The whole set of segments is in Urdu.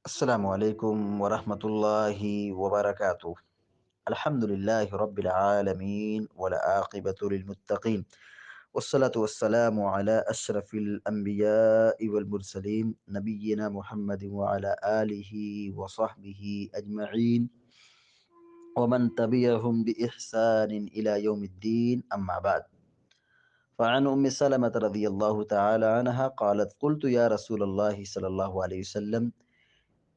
السلام عليكم ورحمة الله وبركاته. الحمد لله رب العالمين والعاقبة للمتقين، والصلاة والسلام على أشرف الأنبياء والمرسلين نبينا محمد وعلى آله وصحبه أجمعين ومن تبعهم بإحسان إلى يوم الدين. أما بعد، فعن أم سلمة رضي الله تعالى عنها قالت: قلت يا رسول الله صلى الله عليه وسلم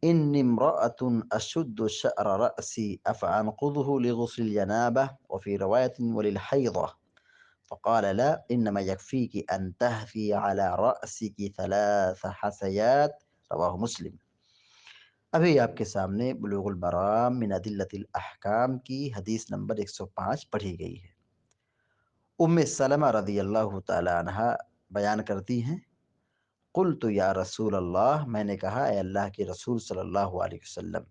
إني امرأة أشد شعر رأسي أفأنقضه لغسل الجنابة، وفي رواية وللحيضة، فقال لا، إنما يكفيك أن تهفي على رأسك 3 حثيات. رواہ مسلم۔ ابھی آپ کے سامنے بلوغ المرام من ادلۃ الاحکام کی حدیث نمبر 105 پڑھی گئی ہے۔ ام سلمہ رضی اللہ تعالی عنہ بیان کرتی ہیں: قلت یا رسول اللہ، میں نے کہا اے اللہ کے رسول صلی اللہ علیہ وسلم،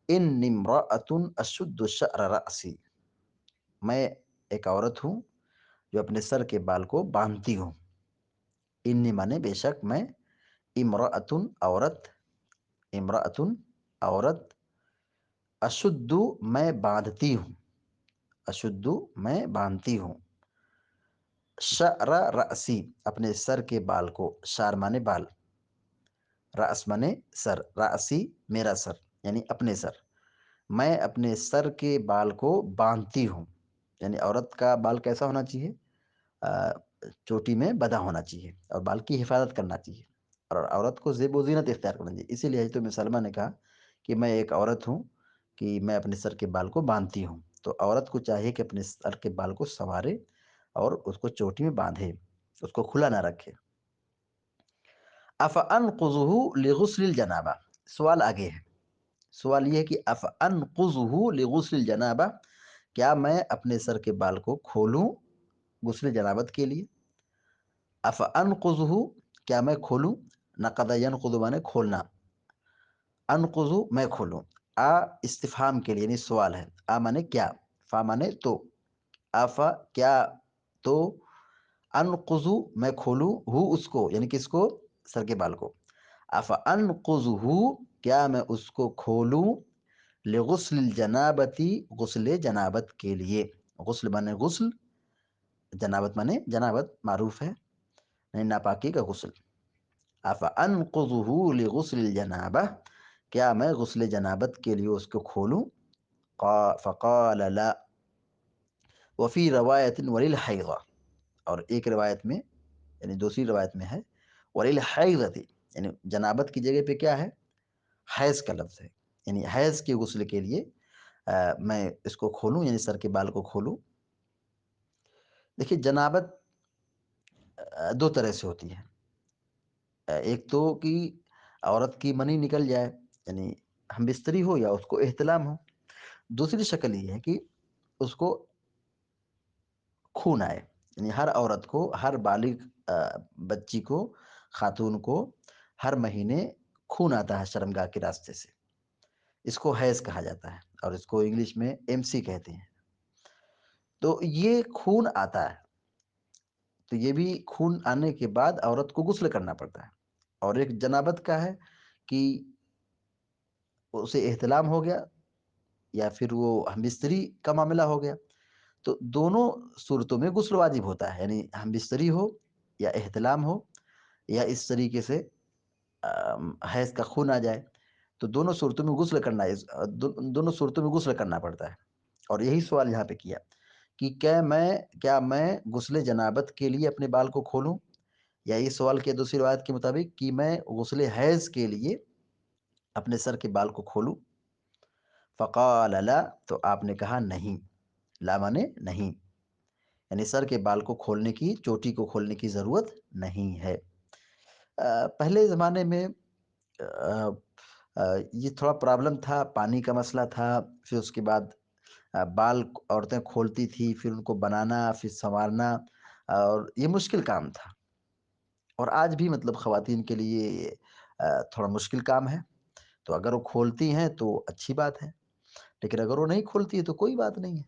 ان امرأۃ اشد شعر رأسی، میں ایک عورت ہوں جو اپنے سر کے بال کو باندھتی ہوں۔ انی مانے بے شک میں، امرأۃ عورت، امرأۃ عورت، اشد میں باندھتی ہوں، اشد میں باندھتی ہوں، شعر رأسی اپنے سر کے بال کو، شعر مانے بال، رأس مانے سر، رأسی میرا سر یعنی اپنے سر، میں اپنے سر کے بال کو باندھتی ہوں۔ یعنی عورت کا بال کیسا ہونا چاہیے؟ چوٹی میں بندھا ہونا چاہیے اور بال کی حفاظت کرنا چاہیے، اور عورت کو زیب و زینت اختیار کرنا چاہیے۔ اسی لیے حضرت ام سلمہ نے کہا کہ میں ایک عورت ہوں کہ میں اپنے سر کے بال کو باندھتی ہوں۔ تو عورت کو چاہیے کہ اپنے سر کے بال کو سنوارے اور اس کو چوٹی میں باندھے، اس کو کھلا نہ رکھے۔ افانقضہ لغسل الجنابہ، سوال آگے ہے، سوال یہ ہے کہ افانقضہ لغسل الجنابہ، کیا میں اپنے سر کے بال کو کھولوں غسل جنابت کے لیے؟ افانقضہ، کیا میں کھولوں؟ نقض ینقض مانے کھولنا، انقض میں کھولوں، استفہام کے لیے یعنی سوال ہے، مانے کیا، فا مانے تو، آفا کیا، تو، انقض میں کھولوں، ہو اس کو یعنی کس کو؟ سر کے بال کو۔ افانقضہ، کیا میں اس کو کھولوں، لغسل الجنابتی غسل جنابت کے لیے، غسل مانے غسل، جنابت مانے جنابت معروف ہے یعنی ناپاکی کا غسل۔ افانقضہ لغسل الجنابہ، کیا میں غسل جنابت کے لیے اس کو کھولوں؟ فقال لا، وفی روایت وللحیضہ، اور ایک روایت میں یعنی دوسری روایت میں ہے وللحیضۃ، یعنی جنابت کی جگہ پہ کیا ہے؟ حیض کا لفظ ہے، یعنی حیض کے غسل کے لیے میں اس کو کھولوں یعنی سر کے بال کو کھولوں۔ دیکھیے جنابت دو طرح سے ہوتی ہے، ایک تو کہ عورت کی منی نکل جائے یعنی ہم بستری ہو یا اس کو احتلام ہو، دوسری شکل یہ ہے کہ اس کو خون آئے، یعنی ہر عورت کو، ہر بالغ بچی کو، خاتون کو ہر مہینے خون آتا ہے شرمگاہ کے راستے سے، اس کو حیض کہا جاتا ہے اور اس کو انگلش میں MC کہتے ہیں۔ تو یہ خون آتا ہے، تو یہ بھی خون آنے کے بعد عورت کو غسل کرنا پڑتا ہے، اور ایک جنابت کا ہے کہ اسے احتلام ہو گیا یا پھر وہ ہم بستری کا معاملہ ہو گیا، تو دونوں صورتوں میں غسل واجب ہوتا ہے، یعنی ہم بستری ہو یا احتلام ہو یا اس طریقے سے حیض کا خون آ جائے، تو دونوں صورتوں میں غسل کرنا ہے، دونوں صورتوں میں غسل کرنا پڑتا ہے۔ اور یہی سوال یہاں پہ کیا کہ کیا میں غسل جنابت کے لیے اپنے بال کو کھولوں، یا یہ سوال کیا دوسری روایت کے مطابق کہ میں غسل حیض کے لیے اپنے سر کے بال کو کھولوں؟ فقال لا، تو آپ نے کہا نہیں، لا مانے نہیں، یعنی سر کے بال کو کھولنے کی، چوٹی کو کھولنے کی ضرورت نہیں ہے۔ پہلے زمانے میں یہ تھوڑا پرابلم تھا، پانی کا مسئلہ تھا، پھر اس کے بعد بال عورتیں کھولتی تھی، پھر ان کو بنانا، پھر سنوارنا، اور یہ مشکل کام تھا، اور آج بھی مطلب خواتین کے لیے تھوڑا مشکل کام ہے۔ تو اگر وہ کھولتی ہیں تو اچھی بات ہے، لیکن اگر وہ نہیں کھولتی ہے تو کوئی بات نہیں ہے،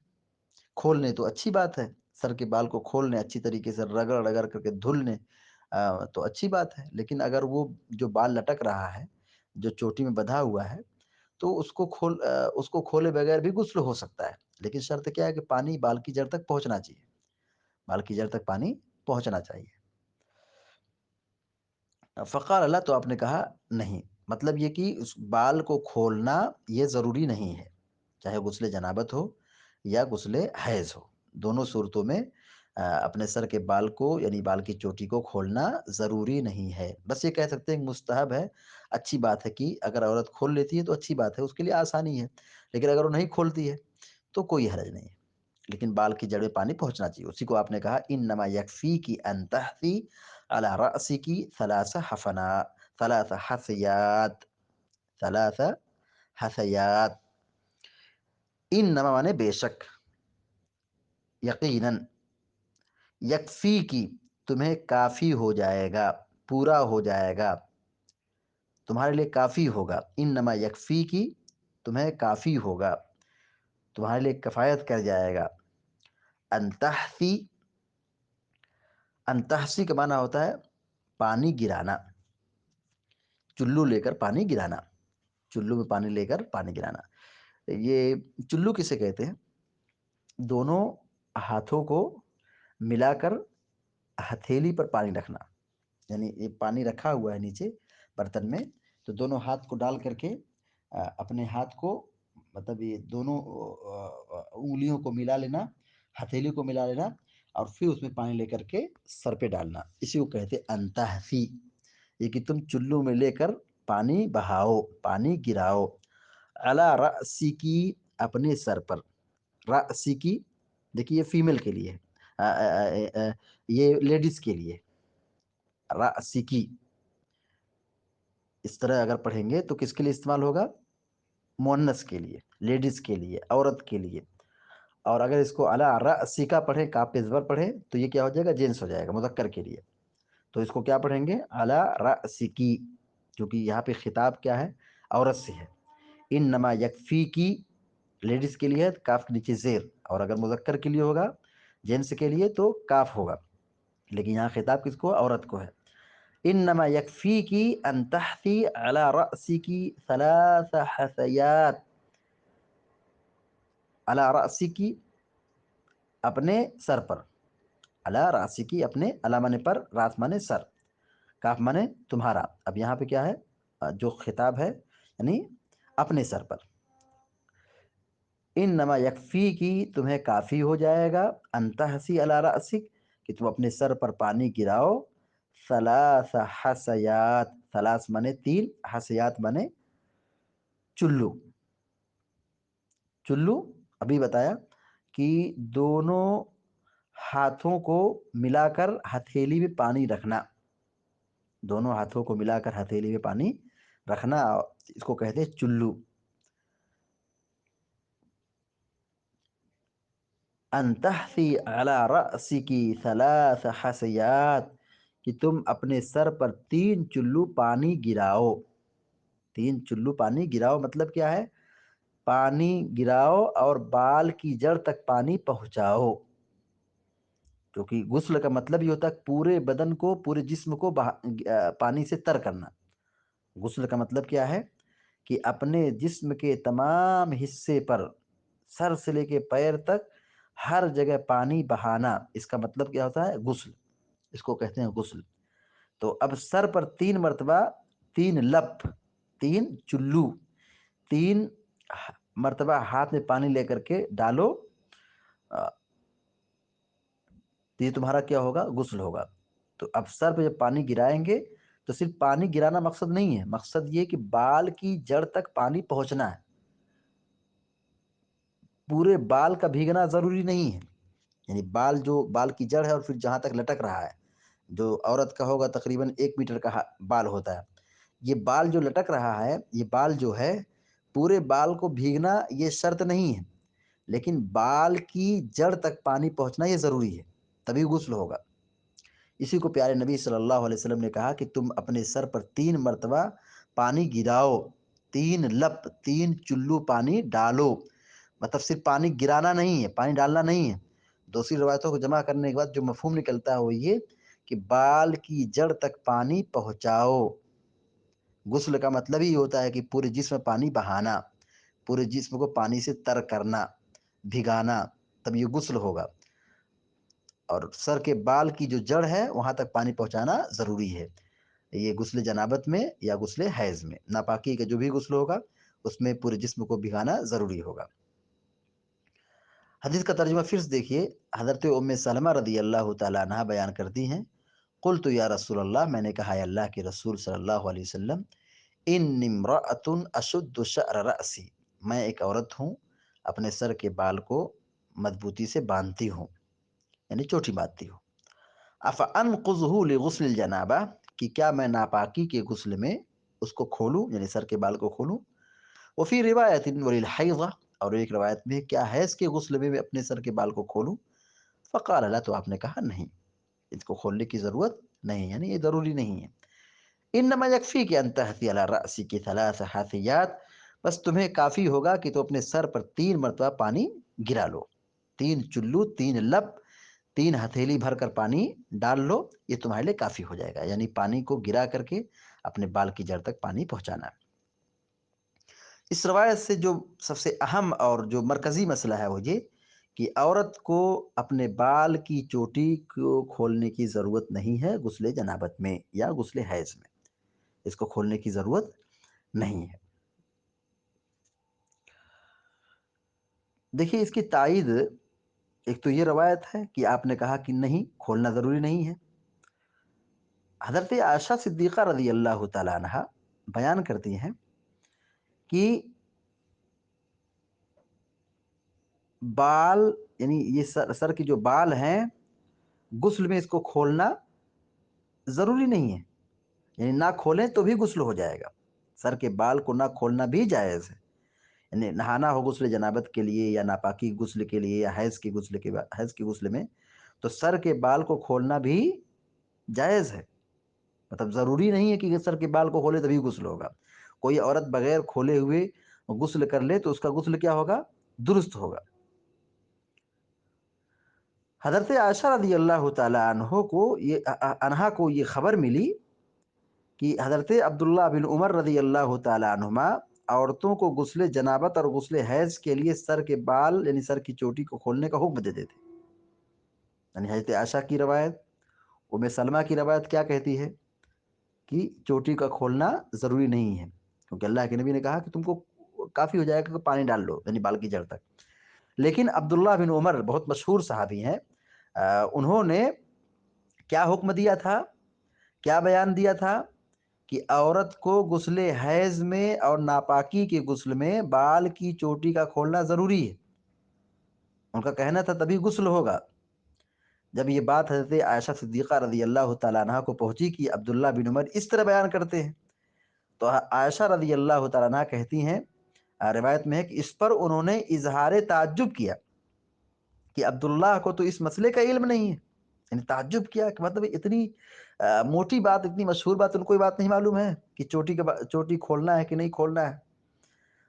کھول لیں تو اچھی بات ہے، سر کے بال کو کھول لیں، اچھی طریقے سے رگڑ رگڑ کر کے دھل لیں تو اچھی بات ہے۔ لیکن اگر وہ جو بال لٹک رہا ہے جو چوٹی میں بندھا ہوا ہے، تو اس کو کھولے بغیر بھی غسل ہو سکتا ہے، لیکن شرط کیا ہے کہ پانی بال کی جڑ تک پہنچنا چاہیے، بال کی جڑ تک پانی پہنچنا چاہیے۔ فقال اللہ، تو آپ نے کہا نہیں، مطلب یہ کہ اس بال کو کھولنا یہ ضروری نہیں ہے، چاہے غسل جنابت ہو یا غسل حیض ہو، دونوں صورتوں میں اپنے سر کے بال کو یعنی بال کی چوٹی کو کھولنا ضروری نہیں ہے، بس یہ کہہ سکتے ہیں کہ مستحب ہے، اچھی بات ہے کہ اگر عورت کھول لیتی ہے تو اچھی بات ہے، اس کے لیے آسانی ہے، لیکن اگر وہ نہیں کھولتی ہے تو کوئی حرج نہیں ہے، لیکن بال کی جڑ میں پانی پہنچنا چاہیے۔ اسی کو آپ نے کہا انما یکفیکی ان تحفی علی رأسکی ثلاث حفنا، ثلاث حثیات، ثلاث حثیات، انما مانے بے شک، یقیناً، یکفی کی تمہیں کافی ہو جائے گا، پورا ہو جائے گا، تمہارے لیے کافی ہوگا، انما یکفی کی تمہیں کافی ہوگا، تمہارے لیے کفایت کر جائے گا، انتحفی، انتحسی کا معنی ہوتا ہے پانی گرانا، چلو لے کر پانی گرانا، چلو میں پانی لے کر پانی گرانا۔ یہ چلو کسے کہتے ہیں؟ دونوں ہاتھوں کو ملا کر ہتھیلی پر پانی رکھنا، یعنی یہ پانی رکھا ہوا ہے نیچے برتن میں، تو دونوں ہاتھ کو ڈال کر کے اپنے ہاتھ کو مطلب یہ دونوں انگلیوں کو ملا لینا، ہتھیلی کو ملا لینا، اور پھر اس میں پانی لے کر کے سر پہ ڈالنا، اسی کو کہتے انتحفی، یہ کہ تم چلو میں لے کر پانی بہاؤ، پانی گراؤ، علی رأسی کی، اپنے سر پر، رأسی کی دیکھیے یہ فیمیل کے لیے یہ لیڈیز کے لیے، رأسی کی اس طرح اگر پڑھیں گے تو کس کے لیے استعمال ہوگا؟ مؤنث کے لیے، لیڈیز کے لیے، عورت کے لیے، اور اگر اس کو علی رأسی کا پڑھیں، کاف پہ زبر پڑھیں تو یہ کیا ہو جائے گا؟ جنس ہو جائے گا، مذکر کے لیے، تو اس کو کیا پڑھیں گے؟ علی رأسکی، کیونکہ یہاں پہ خطاب کیا ہے؟ عورت سے ہے، انما یکفی کی لیڈیز کے لیے ہے، کاف کے نیچے زیر، اور اگر مذکر کے لیے ہوگا، جنس کے لیے، تو کاف ہوگا، لیکن یہاں خطاب کس کو؟ عورت کو ہے۔ انما یکفیکی ان تحثی علی رأسکی ثلاث حثیات، علی رأسکی، اپنے سر پر، علی رأسکی، اپنے، علی مانے پر، راس مانے سر، کاف مانے تمہارا، اب یہاں پہ کیا ہے؟ جو خطاب ہے یعنی اپنے سر پر، انما یکفی کی تمہیں کافی ہو جائے گا، ان تحسی علی رأسک، کہ تم اپنے سر پر پانی گراؤ، ثلاث حسیات، ثلاث مانے تین، حسیات مانے چلو، چلو ابھی بتایا کہ دونوں ہاتھوں کو ملا کر ہتھیلی میں پانی رکھنا، دونوں ہاتھوں کو ملا کر ہتھیلی میں پانی رکھنا، اس کو کہتے ہیں چلو۔ ان تحثی علی رأسک ثلاث حثیات، کہ تم اپنے سر پر تین چلو پانی گراؤ، تین چلو پانی گراؤ مطلب کیا ہے؟ پانی گراؤ اور بال کی جڑ تک پانی پہنچاؤ، کیونکہ غسل کا مطلب یہ ہوتا ہے پورے بدن کو، پورے جسم کو پانی سے تر کرنا۔ غسل کا مطلب کیا ہے؟ کہ اپنے جسم کے تمام حصے پر، سر سے لے کے پیر تک، ہر جگہ پانی بہانا، اس کا مطلب کیا ہوتا ہے؟ غسل، اس کو کہتے ہیں غسل۔ تو اب سر پر تین مرتبہ، تین لپ، تین چلو، تین مرتبہ ہاتھ میں پانی لے کر کے ڈالو، تو یہ تمہارا کیا ہوگا؟ غسل ہوگا۔ تو اب سر پہ جب پانی گرائیں گے تو صرف پانی گرانا مقصد نہیں ہے، مقصد یہ کہ بال کی جڑ تک پانی پہنچنا ہے، پورے بال کا بھیگنا ضروری نہیں ہے، یعنی بال جو بال کی جڑ ہے اور پھر جہاں تک لٹک رہا ہے، جو عورت کا ہوگا تقریباً 1 میٹر کا بال ہوتا ہے، یہ بال جو لٹک رہا ہے، یہ بال جو ہے پورے بال کو بھیگنا یہ شرط نہیں ہے، لیکن بال کی جڑ تک پانی پہنچنا یہ ضروری ہے، تبھی غسل ہوگا۔ اسی کو پیارے نبی صلی اللہ علیہ وسلم نے کہا کہ تم اپنے سر پر 3 مرتبہ پانی گراؤ، 3 لپ، 3 چلو پانی ڈالو، مطلب صرف پانی گرانا نہیں ہے، پانی ڈالنا نہیں ہے۔ دوسری روایتوں کو جمع کرنے کے بعد جو مفہوم نکلتا ہے وہ یہ کہ بال کی جڑ تک پانی پہنچاؤ، غسل کا مطلب ہی ہوتا ہے کہ پورے جسم میں پانی بہانا، پورے جسم کو پانی سے تر کرنا، بھگانا، تب یہ غسل ہوگا۔ اور سر کے بال کی جو جڑ ہے وہاں تک پانی پہنچانا ضروری ہے، یہ غسل جنابت میں یا غسل حیض میں۔ ناپاکی کا جو بھی غسل ہوگا اس میں پورے جسم کو بھگانا ضروری ہوگا۔ حدیث کا ترجمہ پھر سے دیکھیے، حضرت ام سلمہ رضی اللہ تعالیٰ عنہ بیان کرتی ہیں، قلت یا رسول اللہ، میں نے کہا ہے اللہ کے رسول صلی اللہ علیہ وسلم، ان امرأۃ اشد شعر رأسی، میں ایک عورت ہوں، اپنے سر کے بال کو مضبوطی سے باندھتی ہوں، یعنی چوٹی باندھتی ہوں۔ افانقضہ لغسل الجنابہ، کہ کیا میں ناپاکی کے غسل میں اس کو کھولوں، یعنی سر کے بال کو کھولوں؟ وفی روایت وللحیضہ، اور ایک روایت میں کیا حیض کے غسل میں اپنے سر کے بال کو کھولوں؟ فقال لا، تو آپ نے کہا نہیں، اس کو کھولنے کی ضرورت نہیں، یعنی یہ ضروری نہیں ہے۔ انما یکفیک ان تحثی علی رأسک ثلاث حاثیات، بس تمہیں کافی ہوگا کہ تو اپنے سر پر 3 مرتبہ پانی گرا لو، 3 چلو، 3 لپ، 3 ہتھیلی بھر کر پانی ڈال لو، یہ تمہارے لیے کافی ہو جائے گا، یعنی پانی کو گرا کر کے اپنے بال کی جڑ تک پانی پہنچانا ہے۔ اس روایت سے جو سب سے اہم اور جو مرکزی مسئلہ ہے وہ یہ کہ عورت کو اپنے بال کی چوٹی کو کھولنے کی ضرورت نہیں ہے غسل جنابت میں یا غسل حیض میں، اس کو کھولنے کی ضرورت نہیں ہے۔ دیکھیے اس کی تائید ایک تو یہ روایت ہے کہ آپ نے کہا کہ نہیں، کھولنا ضروری نہیں ہے۔ حضرت عائشہ صدیقہ رضی اللہ تعالیٰ عنہ بیان کرتی ہیں کہ بال، یعنی یہ سر کی جو بال ہیں، غسل میں اس کو کھولنا ضروری نہیں ہے، یعنی نہ کھولیں تو بھی غسل ہو جائے گا، سر کے بال کو نہ کھولنا بھی جائز ہے، یعنی نہانا ہو غسل جنابت کے لیے یا ناپاکی غسل کے لیے یا حیض کے غسل میں، تو سر کے بال کو کھولنا بھی جائز ہے، مطلب ضروری نہیں ہے کہ سر کے بال کو کھولے تبھی غسل ہوگا۔ کوئی عورت بغیر کھولے ہوئے غسل کر لے تو اس کا غسل کیا ہوگا؟ درست ہوگا۔ حضرت عائشہ رضی اللہ تعالیٰ عنہا کو یہ خبر ملی کہ حضرت عبداللہ بن عمر رضی اللہ تعالیٰ عنہما عورتوں کو غسل جنابت اور غسل حیض کے لیے سر کے بال یعنی سر کی چوٹی کو کھولنے کا حکم دیتے تھے۔ یعنی حضرت عائشہ کی روایت، ام سلمہ کی روایت کیا کہتی ہے کہ چوٹی کا کھولنا ضروری نہیں ہے، کیونکہ اللہ کے نبی نے کہا کہ تم کو کافی ہو جائے گا کہ پانی ڈال لو، یعنی بال کی جڑ تک۔ لیکن عبداللہ بن عمر بہت مشہور صحابی ہیں، انہوں نے کیا حکم دیا تھا، کیا بیان دیا تھا کہ عورت کو غسل حیض میں اور ناپاکی کے غسل میں بال کی چوٹی کا کھولنا ضروری ہے، ان کا کہنا تھا تبھی غسل ہوگا۔ جب یہ بات حضرت عائشہ صدیقہ رضی اللہ تعالیٰ عنہ کو پہنچی کہ عبداللہ بن عمر اس طرح بیان کرتے ہیں، تو عائشہ رضی اللہ تعالیٰ عنہ کہتی ہیں، روایت میں ہے کہ اس پر انہوں نے اظہار تعجب کیا کہ عبداللہ کو تو اس مسئلے کا علم نہیں ہے، یعنی تعجب کیا کہ مطلب اتنی موٹی بات، اتنی مشہور بات ان کو یہ بات نہیں معلوم ہے کہ چوٹی کھولنا ہے کہ نہیں کھولنا ہے۔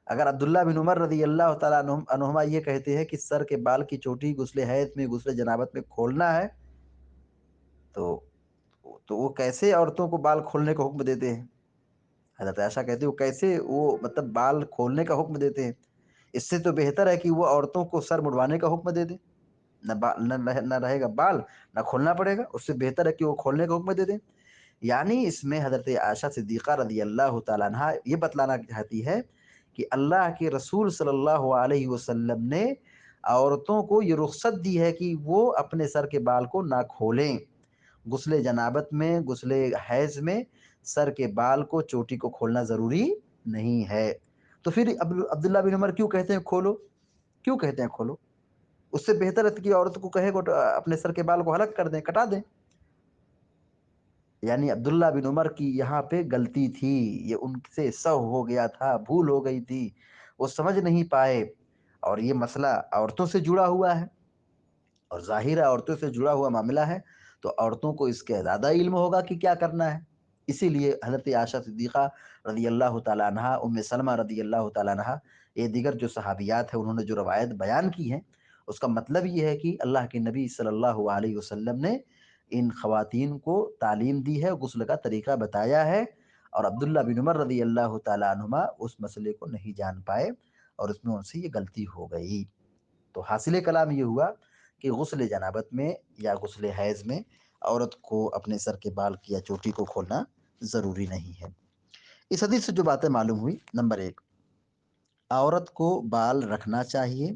اگر عبداللہ بن عمر رضی اللہ تعالیٰ عنہما یہ کہتے ہیں کہ سر کے بال کی چوٹی غسل حیض میں غسل جنابت میں کھولنا ہے، تو وہ کیسے عورتوں کو بال کھولنے کا حکم دیتے ہیں؟ حضرت عائشہ کہتے ہیں وہ کیسے مطلب بال کھولنے کا حکم دیتے ہیں؟ اس سے تو بہتر ہے کہ وہ عورتوں کو سر مڑوانے کا حکم دے دیں، نہ رہے گا بال، نہ کھولنا پڑے گا، اس سے بہتر ہے کہ وہ کھولنے کا حکم دے دیں۔ یعنی اس میں حضرت عائشہ صدیقہ رضی اللہ تعالیٰ عنہ یہ بتلانا چاہتی ہے کہ اللہ کے رسول صلی اللہ علیہ وسلم نے عورتوں کو یہ رخصت دی ہے کہ وہ اپنے سر کے بال کو نہ کھولیں، غسل جنابت میں غسل حیض میں سر کے بال کو چوٹی کو کھولنا ضروری نہیں ہے۔ تو پھر عبداللہ بن عمر کیوں کہتے ہیں کھولو؟ کیوں کہتے ہیں کھولو؟ اس سے بہتر ہے کہ عورت کو کہے اپنے سر کے بال کو حلق کر دیں، کٹا دیں۔ یعنی عبداللہ بن عمر کی یہاں پہ غلطی تھی، یہ ان سے سہو ہو گیا تھا، بھول ہو گئی تھی، وہ سمجھ نہیں پائے، اور یہ مسئلہ عورتوں سے جڑا ہوا ہے، اور ظاہر ہے عورتوں سے جڑا ہوا معاملہ ہے تو عورتوں کو اس کے زیادہ علم ہوگا کہ کیا کرنا ہے۔ اسی لیے حضرت عائشہ صدیقہ رضی اللہ تعالیٰ عنہ، ام سلمہ رضی اللہ تعالیٰ عنہ، یہ دیگر جو صحابیات ہیں انہوں نے جو روایت بیان کی ہیں، اس کا مطلب یہ ہے کہ اللہ کے نبی صلی اللہ علیہ وسلم نے ان خواتین کو تعلیم دی ہے، غسل کا طریقہ بتایا ہے، اور عبداللہ بن عمر رضی اللہ تعالیٰ عنہما اس مسئلے کو نہیں جان پائے اور اس میں ان سے یہ غلطی ہو گئی۔ تو حاصل کلام یہ ہوا کہ غسل جنابت میں یا غسل حیض میں عورت کو اپنے سر کے بال کی یا چوٹی کو کھولنا ضروری نہیں ہے۔ اس حدیث سے جو باتیں معلوم ہوئی، نمبر ایک، عورت کو بال رکھنا چاہیے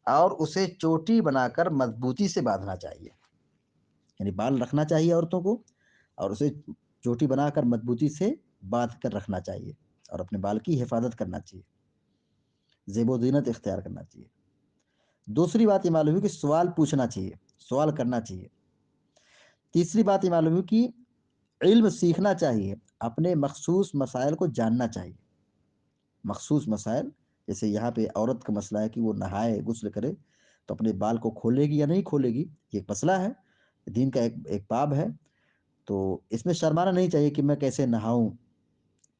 اور اسے چوٹی بنا کر مضبوطی سے باندھنا چاہیے، یعنی بال رکھنا چاہیے عورتوں کو اور اسے چوٹی بنا کر مضبوطی سے باندھ کر رکھنا چاہیے اور اپنے بال کی حفاظت کرنا چاہیے، زیب و زینت اختیار کرنا چاہیے۔ دوسری بات یہ معلوم ہے کہ سوال پوچھنا چاہیے، سوال کرنا چاہیے۔ تیسری بات یہ معلوم ہے کہ علم سیکھنا چاہیے، اپنے مخصوص مسائل کو جاننا چاہیے۔ مخصوص مسائل، جیسے یہاں پہ عورت کا مسئلہ ہے کہ وہ نہائے غسل کرے تو اپنے بال کو کھولے گی یا نہیں کھولے گی، یہ ایک مسئلہ ہے، دین کا ایک باب ہے۔ تو اس میں شرمانا نہیں چاہیے کہ میں کیسے نہاؤں،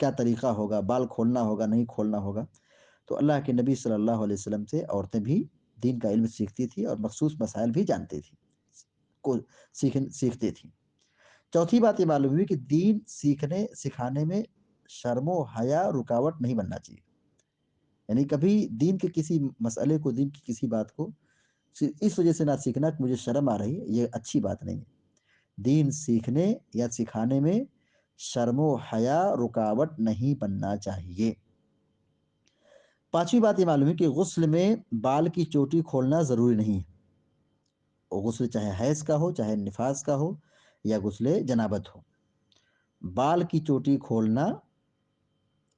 کیا طریقہ ہوگا، بال کھولنا ہوگا نہیں کھولنا ہوگا۔ تو اللہ کے نبی صلی اللہ علیہ وسلم سے عورتیں بھی دین کا علم سیکھتی تھی اور مخصوص مسائل بھی جانتی تھی، کو سیکھتی تھی۔ چوتھی بات یہ معلوم ہوئی کہ دین سیکھنے سکھانے میں شرم و حیا رکاوٹ نہیں بننا چاہیے، یعنی کبھی دین کے کسی مسئلے کو، دین کی کسی بات کو صرف اس وجہ سے نہ سیکھنا کہ مجھے شرم آ رہی ہے، یہ اچھی بات نہیں ہے۔ دین سیکھنے یا سکھانے میں شرم و حیا رکاوٹ نہیں بننا چاہیے۔ پانچویں بات یہ معلوم ہے کہ غسل میں بال کی چوٹی کھولنا ضروری نہیں ہے، وہ غسل چاہے حیض کا ہو، چاہے نفاس کا ہو یا غسل جنابت ہو، بال کی چوٹی کھولنا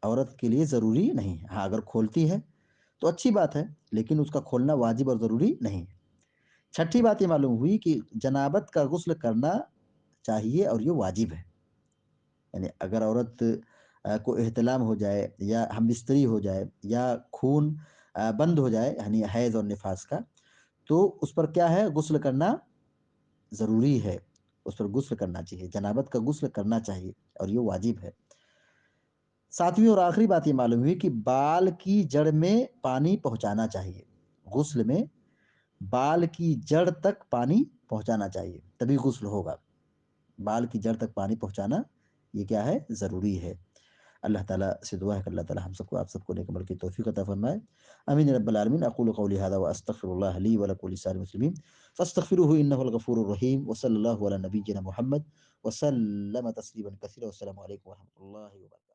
عورت کے لیے ضروری نہیں ہے۔ ہاں اگر کھولتی ہے تو اچھی بات ہے، لیکن اس کا کھولنا واجب اور ضروری نہیں ہے۔ چھٹی بات یہ معلوم ہوئی کہ جنابت کا غسل کرنا چاہیے اور یہ واجب ہے، یعنی اگر عورت کو احتلام ہو جائے یا ہم بستری ہو جائے یا خون بند ہو جائے، یعنی حیض اور نفاس کا، تو اس پر کیا ہے، غسل کرنا ضروری ہے، اس پر غسل کرنا چاہیے، جنابت کا غسل کرنا چاہیے اور یہ واجب ہے۔ ساتویں اور آخری بات یہ معلوم ہوئی کہ بال کی جڑ میں پانی پہنچانا چاہیے، غسل میں بال کی جڑ تک پانی پہنچانا چاہیے تبھی غسل ہوگا، بال کی جڑ تک پانی پہنچانا یہ کیا ہے، ضروری ہے۔ اللہ تعالیٰ سے دعا ہے کہ اللہ تعالیٰ ہم سب کو، آپ سب کو نیک عمل کی توفیق عطا فرمائے، آمین رب العالمین۔ اقول قولی هذا واستغفر الله لي ولكم ولسائر المسلمين فاستغفروه انه الغفور الرحيم، وصلى الله على نبينا محمد وسلم تسليما كثيرا، والسلام عليكم ورحمة الله وبركاته۔